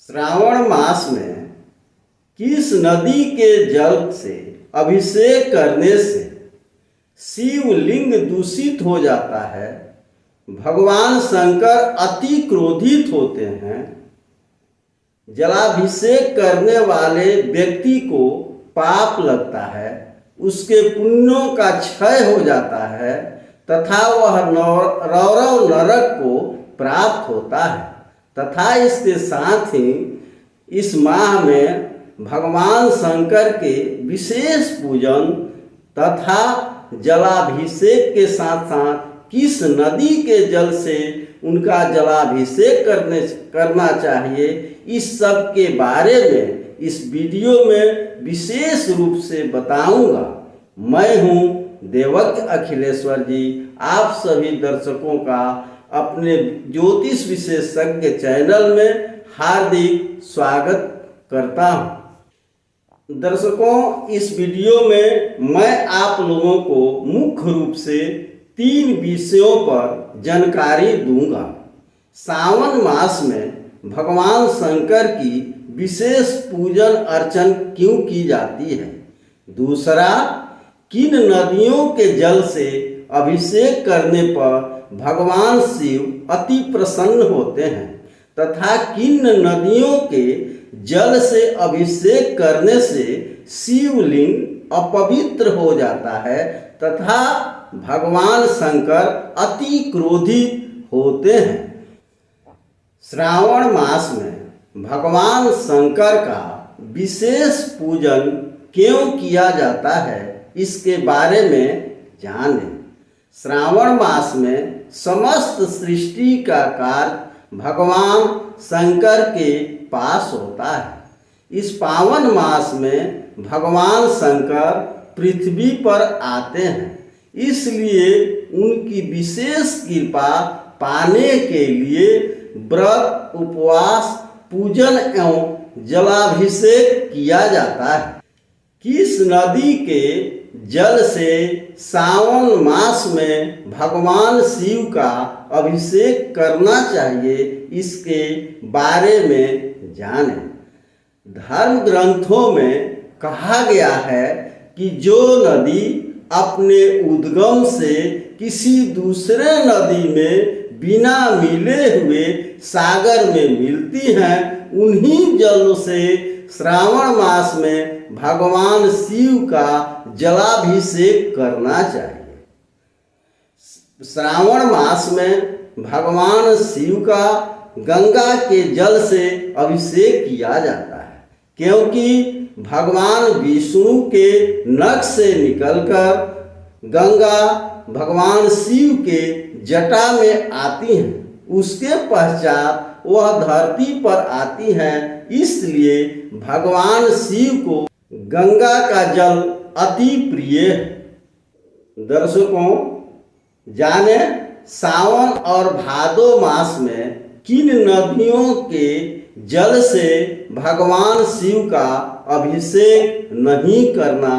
श्रावण मास में किस नदी के जल से अभिषेक करने से शिवलिंग दूषित हो जाता है, भगवान शंकर अति क्रोधित होते हैं, जलाभिषेक करने वाले व्यक्ति को पाप लगता है, उसके पुण्यों का क्षय हो जाता है तथा वह रौरव नरक को प्राप्त होता है तथा इसके साथ ही इस माह में भगवान शंकर के विशेष पूजन तथा जलाभिषेक के साथ साथ किस नदी के जल से उनका जलाभिषेक करना चाहिए, इस सब के बारे में इस वीडियो में विशेष रूप से बताऊंगा। मैं हूं देवज्ञ अखिलेश्वर जी, आप सभी दर्शकों का अपने ज्योतिष विशेषज्ञ चैनल में हार्दिक स्वागत करता हूं। दर्शकों, इस वीडियो में मैं आप लोगों को मुख्य रूप से 3 विषयों पर जानकारी दूंगा। सावन मास में भगवान शंकर की विशेष पूजन अर्चन क्यों की जाती है, दूसरा, किन नदियों के जल से अभिषेक करने पर भगवान शिव अति प्रसन्न होते हैं तथा किन नदियों के जल से अभिषेक करने से शिवलिंग अपवित्र हो जाता है तथा भगवान शंकर अति क्रोधित होते हैं। श्रावण मास में भगवान शंकर का विशेष पूजन क्यों किया जाता है, इसके बारे में जानें। श्रावण मास में समस्त सृष्टि का कार्य भगवान शंकर के पास होता है। इस पावन मास में भगवान शंकर पृथ्वी पर आते हैं, इसलिए उनकी विशेष कृपा पाने के लिए व्रत, उपवास, पूजन एवं जलाभिषेक किया जाता है। किस नदी के जल से सावन मास में भगवान शिव का अभिषेक करना चाहिए, इसके बारे में जानें। धर्म ग्रंथों में कहा गया है कि जो नदी अपने उद्गम से किसी दूसरे नदी में बिना मिले हुए सागर में मिलती हैं, उन्हीं जल से श्रावण मास में भगवान शिव का जलाभिषेक करना चाहिए। श्रावण मास में भगवान शिव का गंगा के जल से अभिषेक किया जाता है, क्योंकि भगवान विष्णु के नख से निकलकर गंगा भगवान शिव के जटा में आती हैं, उसके पश्चात वह धरती पर आती हैं, इसलिए भगवान शिव को गंगा का जल अति प्रिय है। दर्शकों, जाने सावन और भादो मास में किन नदियों के जल से भगवान शिव का अभिषेक नहीं करना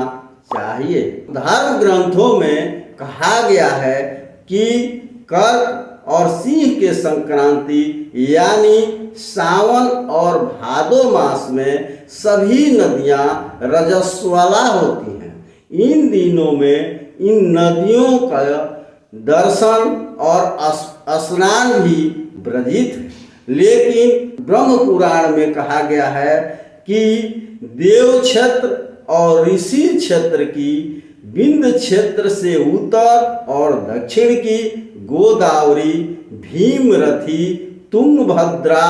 चाहिए। धर्म ग्रंथों में कहा गया है कि कर्क और सिंह के संक्रांति यानी सावन और भादो मास में सभी नदियां रजस्वला होती हैं। इन दिनों में इन नदियों का दर्शन और स्नान भी वर्जित है, लेकिन ब्रह्म पुराण में कहा गया है कि देव क्षेत्र और ऋषि क्षेत्र की विंध्य क्षेत्र से उत्तर और दक्षिण की गोदावरी, भीमरथी, तुंगभद्रा,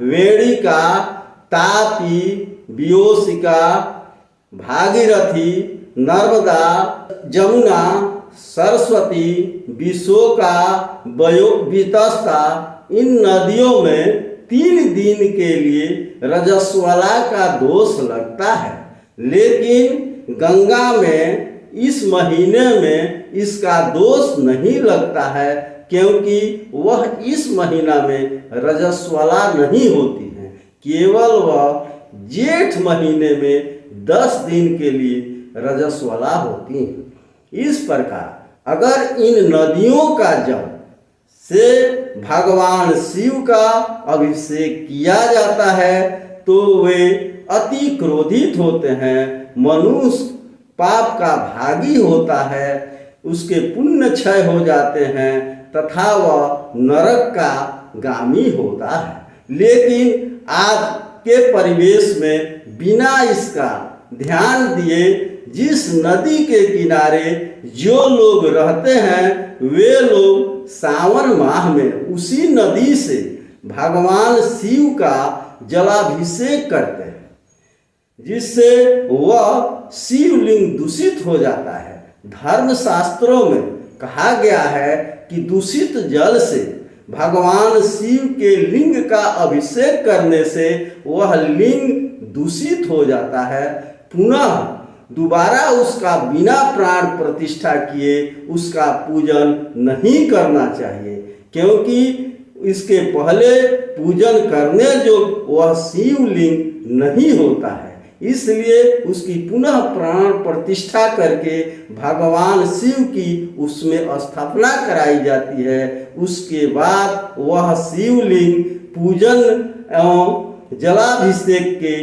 वेणिका, तापी, व्योसिका, भागीरथी, नर्मदा, जमुना, सरस्वती, विशोका, वितस्ता, इन नदियों में 3 दिन के लिए रजस्वला का दोष लगता है, लेकिन गंगा में इस महीने में इसका दोष नहीं लगता है, क्योंकि वह इस महीना में रजस्वला नहीं होती है, केवल वह जेठ महीने में 10 दिन के लिए रजस्वला होती हैं। इस प्रकार अगर इन नदियों का जल से भगवान शिव का अभिषेक किया जाता है तो वे अति क्रोधित होते हैं। मनुष्य पाप का भागी होता है, उसके पुण्य क्षय हो जाते हैं तथा वह नरक का गामी होता है। लेकिन आज के परिवेश में बिना इसका ध्यान दिए जिस नदी के किनारे जो लोग रहते हैं वे लोग सावन माह में उसी नदी से भगवान शिव का जलाभिषेक करते हैं, जिससे वह शिवलिंग दूषित हो जाता है। धर्म शास्त्रों में कहा गया है कि दूषित जल से भगवान शिव के लिंग का अभिषेक करने से वह लिंग दूषित हो जाता है। पुनः दोबारा उसका बिना प्राण प्रतिष्ठा किए उसका पूजन नहीं करना चाहिए, क्योंकि इसके पहले पूजन करने जो वह शिवलिंग नहीं होता है। इसलिए उसकी पुनः प्राण प्रतिष्ठा करके भगवान शिव की उसमें स्थापना कराई जाती है। उसके बाद वह शिवलिंग पूजन एवं जलाभिषेक के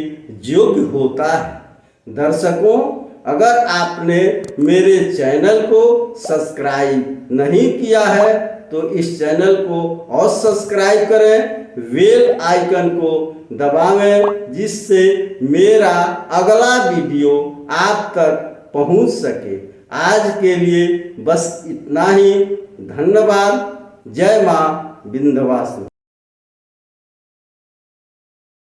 योग्य होता है। दर्शकों, अगर आपने मेरे चैनल को सब्सक्राइब नहीं किया है तो इस चैनल को और सब्सक्राइब करें, बेल आइकन को दबावें, जिससे मेरा अगला वीडियो आप तक पहुंच सके। आज के लिए बस इतना ही। धन्यवाद। जय मां विंध्यवासिनी।